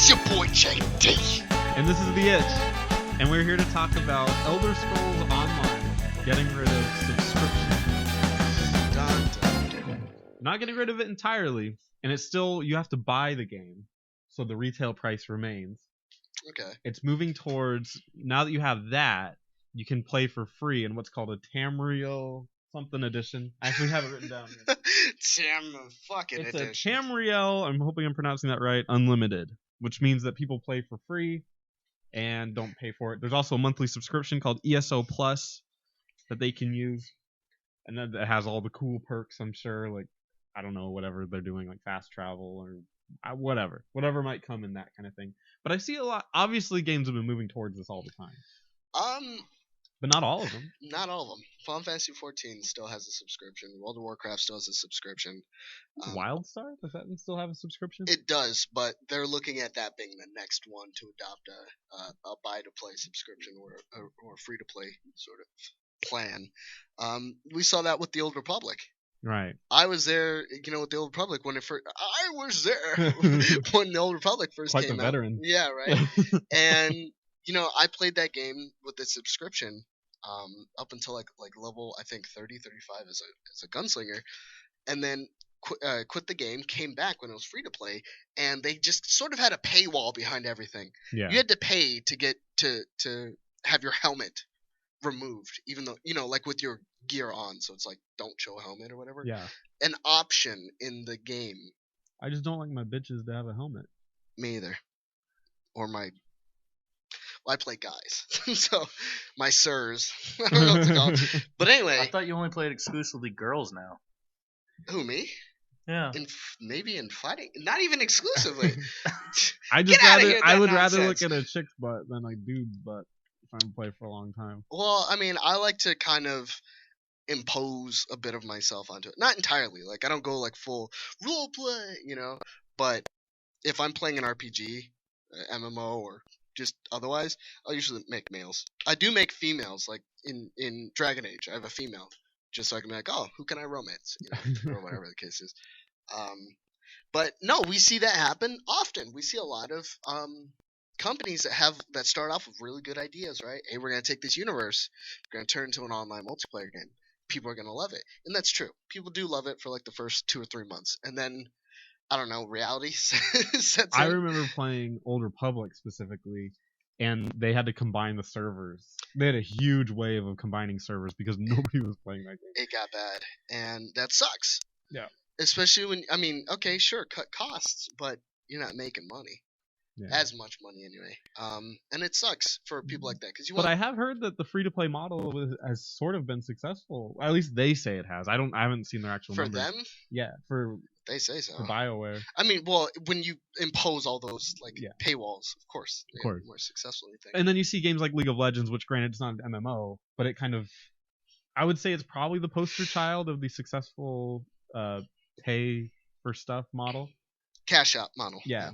It's your boy JD. And this is The Itch. And we're here to talk about Elder Scrolls Online getting rid of subscription. Dun, dun, dun. Not getting rid of it entirely. And it's still, you have to buy the game. So the retail price remains. Okay. It's moving towards, now that you have that, you can play for free in what's called a tam'riel something edition. I actually have it written down here. It's edition. a tam'riel, I'm hoping I'm pronouncing that right, unlimited, which means that people play for free and don't pay for it. There's also a monthly subscription called ESO Plus that they can use, and then it has all the cool perks, I'm sure, like, I don't know, whatever they're doing, like fast travel or whatever might come in that kind of thing. But I see a lot, obviously games have been moving towards this all the time. But not all of them. Not all of them. Final Fantasy 14 still has a subscription. World of Warcraft still has a subscription. WildStar, does that still have a subscription? It does, but they're looking at that being the next one to adopt a buy-to-play subscription or a free-to-play sort of plan. We saw that with the Old Republic. Right. I was there, with the Old Republic when it first. I was there when the Old Republic first Quite came the out. veteran. Yeah, right. And I played that game with the subscription up until like level I think 30, 35 as a gunslinger, and then quit the game. Came back when it was free to play, and they just sort of had a paywall behind everything. Yeah. You had to pay to get to have your helmet removed, even though like with your gear on, so it's like don't show a helmet or whatever. Yeah. An option in the game. I just don't like my bitches to have a helmet. Me either. Or my. Well, I play guys, so my sirs. I don't know what to call it. But anyway. I thought you only played exclusively girls now. Who, me? Yeah. Maybe in fighting, not even exclusively. I would rather look at a chick's butt than a dude's butt if I'm gonna play for a long time. Well, I mean, I like to kind of impose a bit of myself onto it. Not entirely. Like I don't go like full role play, But if I'm playing an RPG, MMO, or just otherwise, I'll usually make males. I do make females, like in Dragon Age. I have a female, just so I can be like, oh, who can I romance, or whatever the case is. But no, we see that happen often. We see a lot of companies that start off with really good ideas, right? Hey, we're gonna take this universe, we're gonna turn it into an online multiplayer game. People are gonna love it, and that's true. People do love it for like the first 2 or 3 months, and then I don't know, reality sets in. I remember playing Old Republic specifically, and they had to combine the servers. They had a huge wave of combining servers because nobody was playing that game. It got bad, and that sucks. Yeah. Especially when, okay, sure, cut costs, but you're not making money. Yeah. As much money anyway. And it sucks for people like that. But I have heard that the free-to-play model has sort of been successful. At least they say it has. I haven't seen their actual numbers. For them? Yeah, they say so. For Bioware. I mean, well, when you impose all those paywalls, of course, more successful. And then you see games like League of Legends, which granted it's not an MMO, but it kind of, I would say it's probably the poster child of the successful pay for stuff model. Cash out model. Yeah.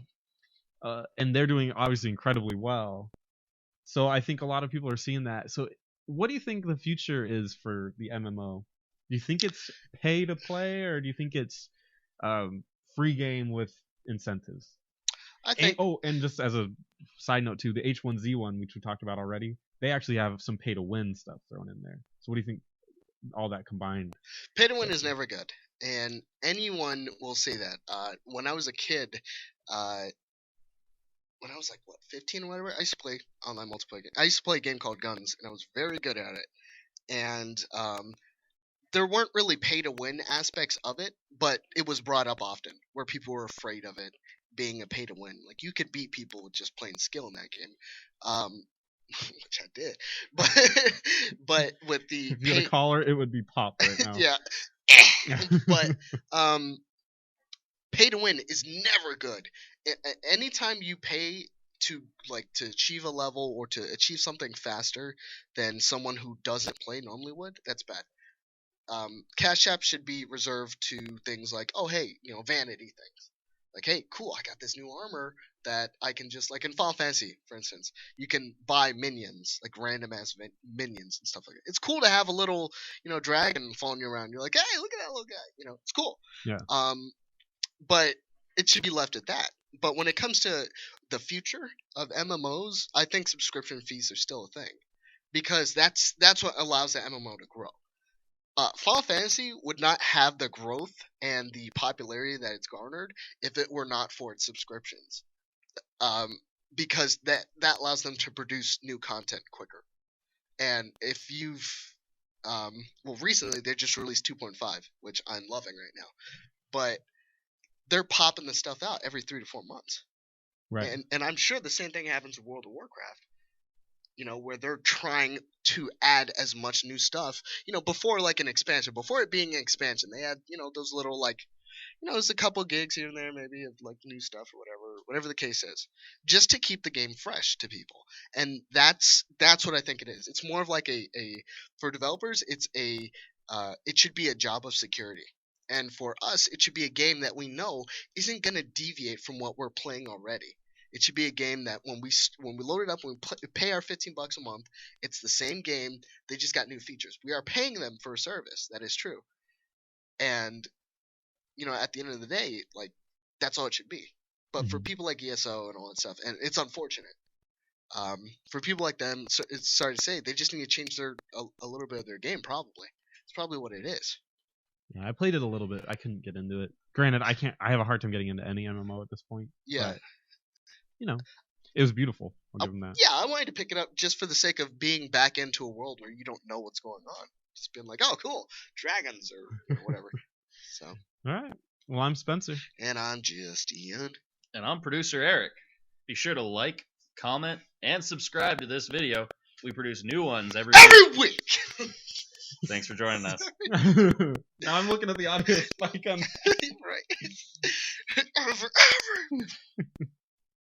And they're doing obviously incredibly well. So I think a lot of people are seeing that. So what do you think the future is for the MMO? Do you think it's pay to play, or do you think it's free game with incentives? I think. And just as a side note too, the H1Z1, which we talked about already, they actually have some pay to win stuff thrown in there. So what do you think? All that combined. Pay to win is never good, and anyone will say that. When I was a kid, when I was like 15 or whatever, I used to play online multiplayer game. I used to play a game called Guns, and I was very good at it. And there weren't really pay to win aspects of it, but it was brought up often where people were afraid of it being a pay to win. Like you could beat people with just plain skill in that game. Which I did, but with the if you had a collar, it would be pop right now. Yeah, but pay to win is never good. Anytime you pay to achieve a level or to achieve something faster than someone who doesn't play normally would, that's bad. Cash app should be reserved to things like, oh hey, vanity things. Like, hey, cool, I got this new armor that I can just, like in Final Fantasy, for instance, you can buy minions, like random-ass minions and stuff like that. It's cool to have a little, dragon following you around. You're like, hey, look at that little guy. It's cool. Yeah. But it should be left at that. But when it comes to the future of MMOs, I think subscription fees are still a thing, because that's what allows the MMO to grow. Final Fantasy would not have the growth and the popularity that it's garnered if it were not for its subscriptions. Because that allows them to produce new content quicker. And if you've recently they just released 2.5, which I'm loving right now, but they're popping the stuff out every 3 to 4 months. Right. And I'm sure the same thing happens with World of Warcraft. Where they're trying to add as much new stuff. Before like an expansion, before it being an expansion, they had those little like there's a couple gigs here and there maybe of like new stuff or whatever the case is, just to keep the game fresh to people. And that's what I think it is. It's more of like a for developers, it's it should be a job of security. And for us, it should be a game that we know isn't going to deviate from what we're playing already. It should be a game that when we load it up, when we pay our $15 a month, it's the same game. They just got new features. We are paying them for a service. That is true. And at the end of the day, like that's all it should be. But for people like ESO and all that stuff, and it's unfortunate. For people like them, it's sorry to say, they just need to change a little bit of their game. Probably it's probably what it is. Yeah, I played it a little bit. I couldn't get into it. Granted, I have a hard time getting into any MMO at this point. Yeah. But, it was beautiful. I'll give them that. Yeah, I wanted to pick it up just for the sake of being back into a world where you don't know what's going on. Just being like, oh, cool, dragons or whatever. So. All right. Well, I'm Spencer. And I'm just Ian. And I'm producer Eric. Be sure to like, comment, and subscribe to this video. We produce new ones every week. Thanks for joining us. Now I'm looking at the audio spike on. Right.